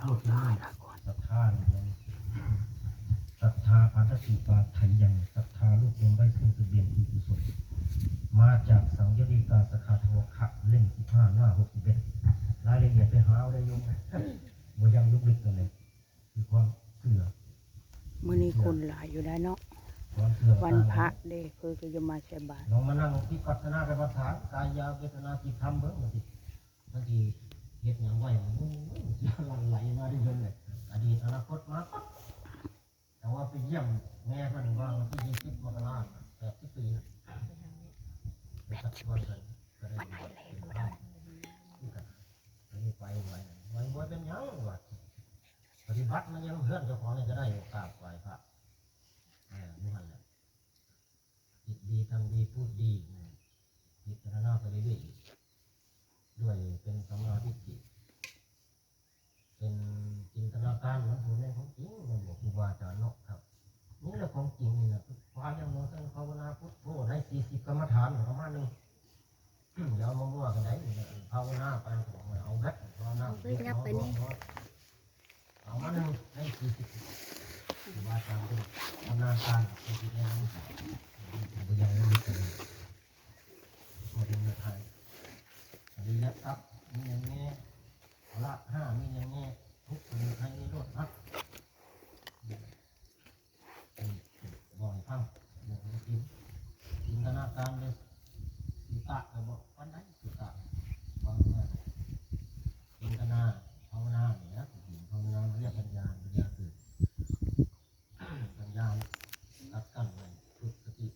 โทษได้ละก่อน ศรัทธาเนี่ยศรัทธาอัตติปาไทยยังศรัทธาลูกลงได้ขึ้นทะเบียนที่กุศลมาจากสังยติกาสขาทวคะเล่ม15หน้า61รายละเอียดไปหาเอาได้ยงบ่ยังลุกลิกกันเลยคือความเชื่อ มื้อนี้คนหลายอยู่ได้เนาะ ความเชื่อ วันพระเด้คือก็จะมาใส่บาตร ลองมานั่งพิปัสสนากรรมฐานกายเวทนาจิตธรรมเบิ่งบางทีเฮ็ดหยังไว้มันหลั่งไหลมาได้ยังเลยอดีตอนาคตมาปั๊บแต่ว่าไปเยี่ยมแม่เพิ่นว่าวันที่20มกราคม80ปีนะไปสักวันเลยก็ได้ไปที่กันอันนี้ไปไว้เป็นหยังวะปฏิบัติมันยังเพื่อนเจ้าของนี่ก็ได้กราบไหว้พระนี่มันแหละคิดดีทำดีพูดดีพิจารณาไปเรื่อยๆด้วยเป็นสัมมาทิฏฐิเป็นจินตนาการของผู้นั้นของจริงมันบอกครูบาอาจารย์เนาะครับนี่แหละของจริงนี่นะความยังโมตั้งภาวนาพุทโธได้40กรรมฐานประมาณนึงเดี๋ยวมั่วๆกันได้ภาวนาไปของเอาแบบภาวนาเอามาหนึ่งได้40ครูบาอาจารย์เป็นชำนาญการเป็นที่ได้รู้บุญยังไม่มีเลยมาดูในไทยอริยทรัพย์มีอย่างนี้ละ5มีอย่างนี้ทุกข์ในไทยในโลกพักบอกให้ฟังบอกให้กินจินตนาการเลยสุตะก็บอกวันไหนสุตะฟังง่ายจินตนาภาวนาเนี่ยภาวนาเรียกปัญญาเกิดปัญญาตัดกั้นไว้ฝึกสติ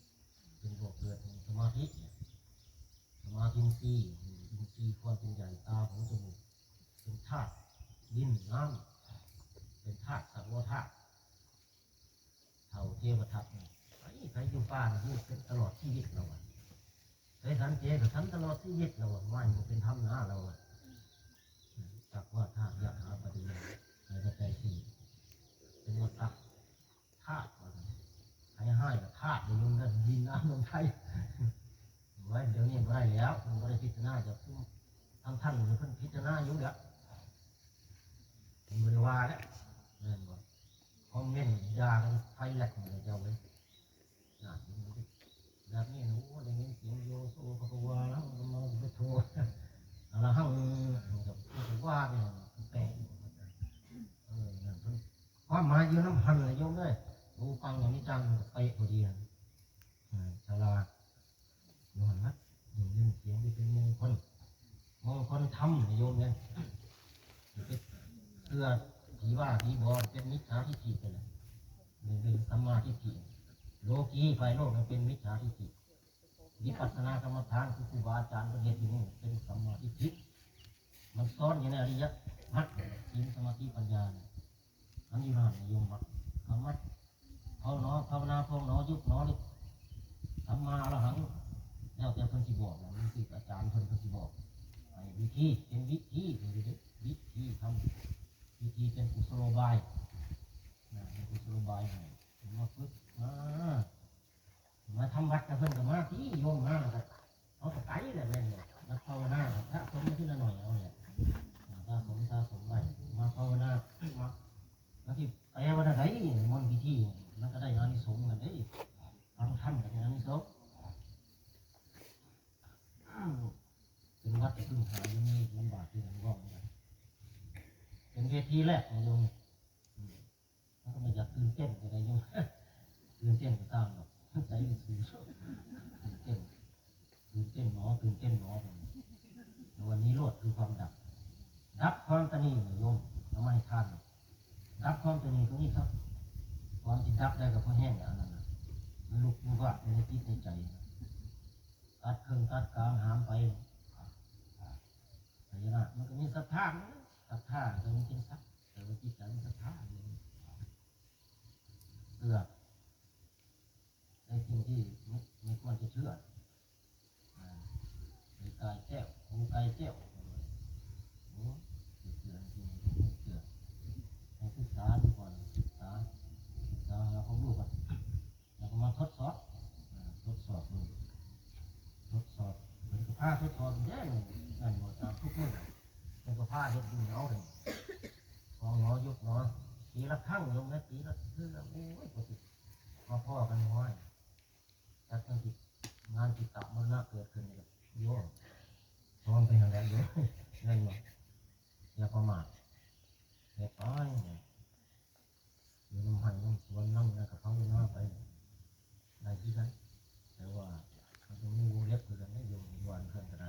เป็นบวกเกิดสมาธิสมาธิอินทรีย์ความเป็นใหญ่ตาของจมูกเป็นธาตุดินน้ำเป็นธาตุสัตว์ธาตุเท่าเทวทัตใครอยู่ป่าอยู่เป็นตลอดชีวิตเราใครทันเจก็ทันตลอดชีวิตเราว่ามันเป็นธรรมนะเราจากว่าธาตุยะหาปฏิยังในกระจายที่เป็นวัฏฏะธาตุให้ธาตุในลมดินน้ำลมไฟไว้เดี๋ยวนี้ไม่ได้แล้วมันไม่ได้พิจารณาจะท่านเพิ่นพิจารณาอยู่แล้วมันบริวารแล้วเรื่องว่าคอมเมนต์ยากันไฟแหลกเลยเจ้าเลยแบบนี้หนูได้ยินเสียงโยโซพระวาแล้วมันมาไปโทรอะไรห้างกับว่าเนี่ยแปลงความหมายอยู่น้ำพันเลยโยมเลยดูฟังอย่างนี้จังไปพอดีฉลาดโยมนะยินเสียงที่เป็นมงคลทำโยมเนี่ยเสื้อผีว่าผีบอเป็นมิจฉาทิฏฐิไปเลยเป็นสัมมาทิฏฐิโลกีไฟโลกมันเป็นมิจฉาทิฏฐิวิปัสสนากรรมฐานคือครูบาอาจารย์ประเทศที่นี่เป็นสัมมาทิฏฐิมันซ้อนอยู่ในอริยมรรคศีลสมาธิปัญญาอันนี้ว่าโยมคำว่าภาวนาพองหนอยุบหนอลึกสัมมาอรหังแล้วแต่เพิ่นสิบอกนี่คืออาจารย์เพิ่นสิบอกวิธีเป็นวิธีทำวิธีเป็นกุศโลบายเป็นกุศโลบายให้มาฝึกมาทำวัดกับเพิ่นกับมาที่โยมมาครับเอาตะไคร้เลยแม่เนี่ยมาภาวนาถ้าสมที่ละหน่อยเอาเนี่ยถ้าสมไว้มาภาวนามาแล้วที่ไปวันไหนมนต์พิธีมันก็ได้อานิสงส์กันได้ฟังธรรมก็ได้อานิสงส์เป็นวัดที่พึ่งหายังมีลำบากที่หลังว่องเป็นเวทีแรกของโยมแล้วก็ไม่อยากตื่นเต้นอะไรโยมตื่นเต้นก็ตามหรอกใจมันสูงตื่นเต้นหนอวันนี้โลดคือความดับความตนีโยมเราไม่ทานดับความตนีตรงนี้ครับความจิตดับได้กับพ่อแห้งอย่างนั้นนะมันลุกมันว่าในจิตในใจตัดเครื่องตัดกลางหามไปแต่ยังไงมันก็มีศรัทธาแต่มันเป็นทรัพย์แต่ว่าจิตใจมันศรัทธาเชื่อในสิ่งที่ไม่ควรจะเชื่อในกายแก้วหูกายแก้วเชื่อจริงเชื่อให้ศึกษาดูก่อนศึกษาหาความรู้ก่อนแล้วก็มาทดสอบดูเหมือนกับผ้าทดสอบแย่นั่นหมดตามทุกเรื่องเป็นกับผ้าเห็ดดูเอาเลย ของหมอยุบหมอปีละครั้งลงนะปีละเทื่อโอ้ยปกติมาพ่อกันห้อยจากทั้งที่งานติดตับมันน่าเกิดขึ้นเลยโยมพร้อมไปทางแดนด้วยเงินมาอย่าประมาทเหตุอ้อยอยู่น้ำหันน้ำสวนน้ำนะกับเขาอยู่หน้าไปได้ที่ไหนแต่ว่าเขาจะมีวงเล็บคือกันไม่อยู่วันเพื่อนก็ได้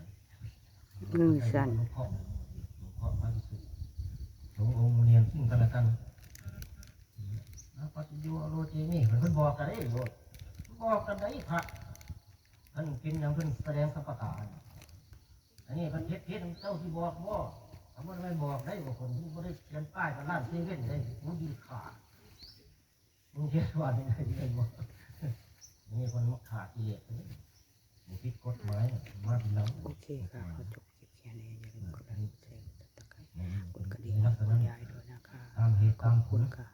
สั่นหลวงพ่อพระภิกษุสงฆ์องค์เรียนซึ่งกันและกันปฏิโยโรเจนี่เพิ่นบอกกันได้โยบอกกันได้พระท่านเป็นอย่างเพิ่นแสดงสัพพะอันนี้เพิ่นเฮ็ดเจ้าที่บอกบ่ถ้ามันไม่บอกได้ว่าคนที่บ่ได้เขียนป้ายกับร้านเซเว่นได้มันดีขาดมึงเฮ็ดว่าได้ได้บ่นี่คนมักขาดกิเลสบ่ผิดกฎหมายมาทีหลัง โอเคค่ะขอจบคลิปแค่นี้อย่าลืมกดไลค์กดแชร์กดติดตามกดกระดิ่งกดย้ายด้วยนะคะ ตามเหตุ ข ตา อ ม บ ผ คุ ล ณค่ะ